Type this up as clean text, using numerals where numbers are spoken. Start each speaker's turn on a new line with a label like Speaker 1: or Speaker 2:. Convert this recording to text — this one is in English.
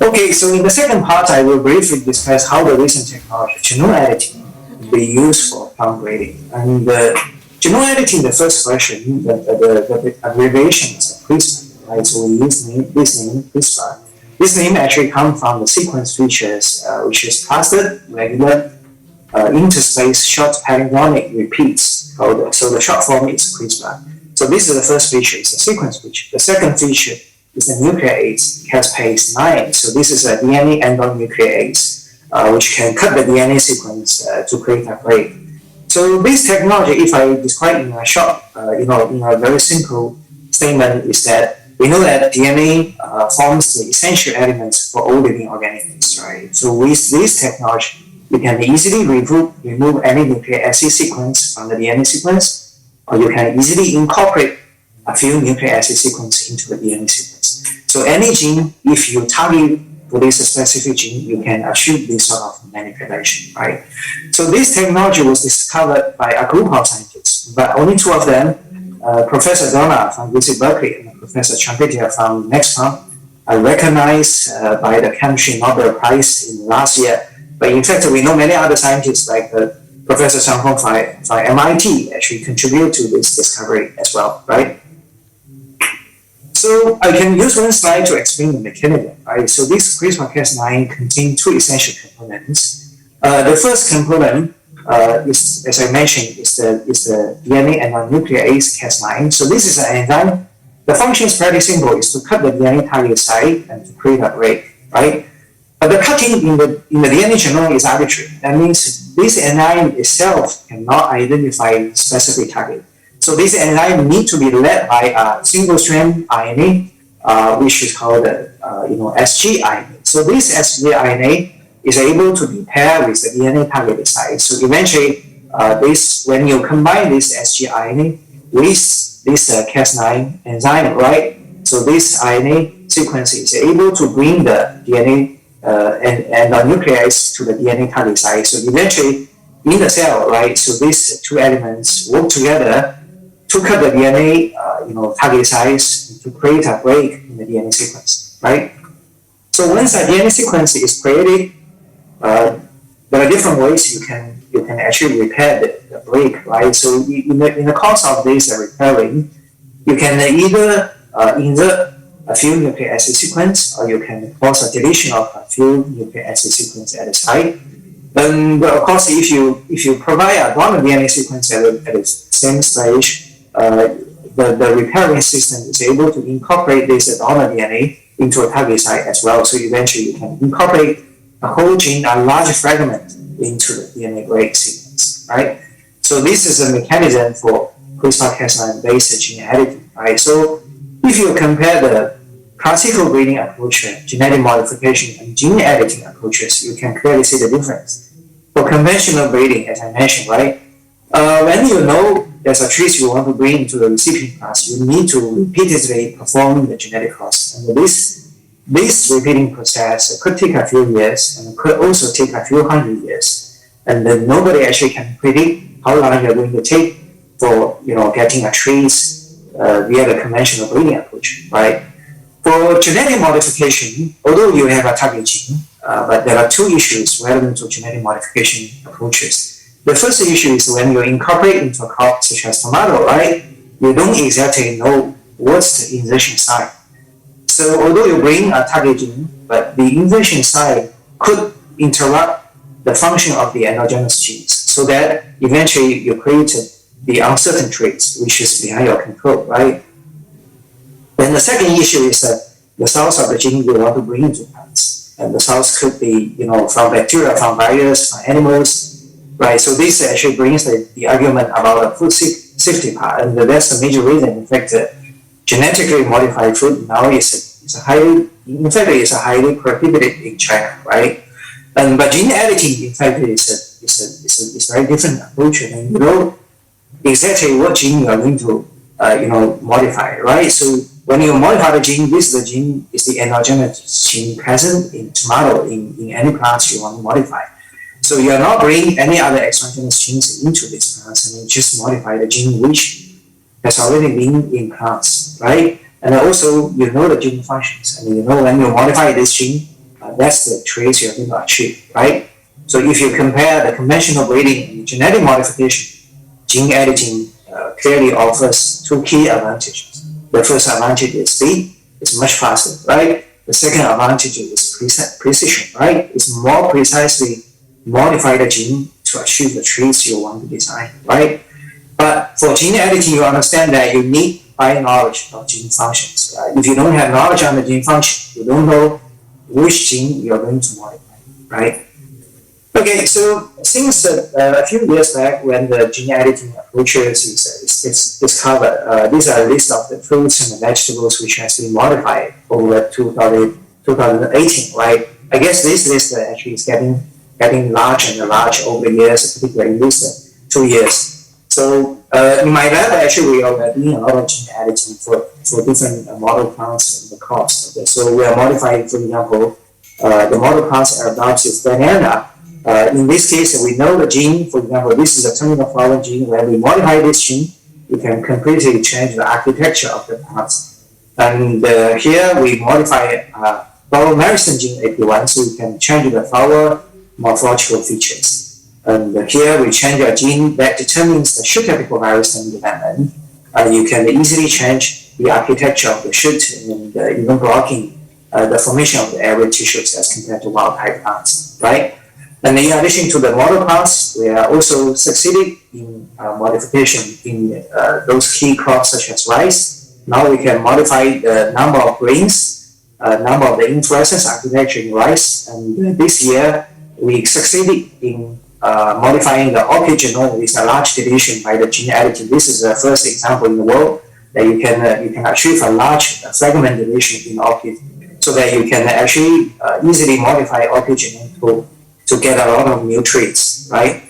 Speaker 1: Okay, so in the second part, I will briefly discuss how the recent technology, genome editing, can be used for plant breeding. And genome editing, the first version, the abbreviation is CRISPR, right? So we use this name, CRISPR. This name actually comes from the sequence features, which is clustered, regular, interspaced, short palindromic repeats. So the short form is CRISPR. So this is the first feature, it's a sequence feature. The second feature is the nuclease caspase 9. So this is a DNA endonuclease, which can cut the DNA sequence to create a break. So this technology, if I describe in a short, in a very simple statement, is that we know that DNA forms the essential elements for all living organisms, right? So with this technology, you can easily remove any nucleic acid sequence from the DNA sequence, or you can easily incorporate a few nucleic acid sequences into the DNA sequence. So any gene, if you target for this specific gene, you can achieve this sort of manipulation, right? So this technology was discovered by a group of scientists, but only two of them, Professor Donna from UC Berkeley and Professor Champetia from Nextron, are recognized by the Chemistry Nobel Prize in last year. But in fact, we know many other scientists like Professor Zhang Hong from MIT actually contribute to this discovery as well, right? So I can use one slide to explain the mechanism, right? So this CRISPR-Cas9 contains two essential components. The first component is, as I mentioned, is the DNA endonuclease Cas9. So this is an enzyme. The function is pretty simple: is to cut the DNA target site and to create a break, right? But the cutting in the DNA genome is arbitrary. That means this enzyme itself cannot identify specific target. So this enzyme needs to be led by a single-strand RNA, which is called sgRNA. So this sgRNA is able to be paired with the DNA target site. So eventually, when you combine this sgRNA with this Cas9 enzyme, right? So this RNA sequence is able to bring the DNA and the nuclease to the DNA target site. So eventually, in the cell, right? So these two elements work together to cut the DNA, target size to create a break in the DNA sequence, right? So once a DNA sequence is created, there are different ways you can actually repair the break, right? So in the course of this repairing, you can either insert a few nucleic acid sequence, or you can cause a deletion of a few nucleic acid sequence at the site. But of course, if you provide a donor DNA sequence at the same stage, the repairing system is able to incorporate this donor DNA into a target site as well. So eventually, you can incorporate a whole gene, a large fragment, into the DNA break sequence, right? So this is a mechanism for CRISPR-Cas9 based gene editing, right? So if you compare the classical breeding approach, genetic modification, and gene editing approaches, you can clearly see the difference. For conventional breeding, as I mentioned, right, when you know there's a trait you want to bring into the recipient class, you need to repeatedly perform the genetic cross. And this repeating process could take a few years and could also take a few hundred years. And then nobody actually can predict how long you're going to take for getting a trait via the conventional breeding approach, right? For genetic modification, although you have a target gene, but there are two issues relevant to genetic modification approaches. The first issue is when you incorporate into a crop such as tomato, right? You don't exactly know what's the insertion site. So although you bring a target gene, but the insertion site could interrupt the function of the endogenous genes, so that eventually you create the uncertain traits, which is behind your control, right? Then the second issue is the source of the gene you want to bring into plants. And the source could be, from bacteria, from viruses, from animals, right? So this actually brings the argument about the food safety part. And that's the major reason, in fact, genetically modified food now is highly prohibited in China, right? But gene editing, in fact, is a very different approach, and you know exactly what gene you are going to modify, right? So when you modify the gene, this is the gene is the endogenous gene present in tomato, in any plants you want to modify. So you are not bringing any other exogenous genes into this plants, and you just modify the gene which has already been in plants, right? And also you know the gene functions, and you know when you modify this gene, that's the traits you're going to achieve, right? So if you compare the conventional breeding and genetic modification, gene editing clearly offers two key advantages. The first advantage is speed; it's much faster, right? The second advantage is precision, right? It's more precisely modify the gene to achieve the traits you want to design, right? But for gene editing, you understand that you need prior knowledge of gene functions. If you don't have knowledge on the gene function, you don't know which gene you're going to modify, right? Okay, so since a few years back, when the gene editing approaches is discovered, these are a list of the fruits and the vegetables which has been modified over 2018, right? I guess this list actually is getting larger and larger over the years, particularly in these 2 years. So in my lab, actually, we are doing a lot of gene editing for different model plants and the crops. Okay? So we are modifying, for example, the model plants Arabidopsis banana. In this case, we know the gene. For example, this is a terminal flower gene. When we modify this gene, we can completely change the architecture of the plants. And here we modify flower meristem gene AP1, so we can change the flower morphological features. And here we change a gene that determines the shoot apical meristem development. You can easily change the architecture of the shoot and even blocking the formation of the aerial tissues as compared to wild type plants, right? And in addition to the model plants, we are also succeeding in modification in those key crops such as rice. Now we can modify the number of grains, number of the inflorescence architecture in rice. And this year, we succeeded in modifying the orchid genome with a large deletion by the gene editing. This is the first example in the world that you can achieve a large fragment deletion in orchid, so that you can actually easily modify orchid genome to get a lot of new traits, right?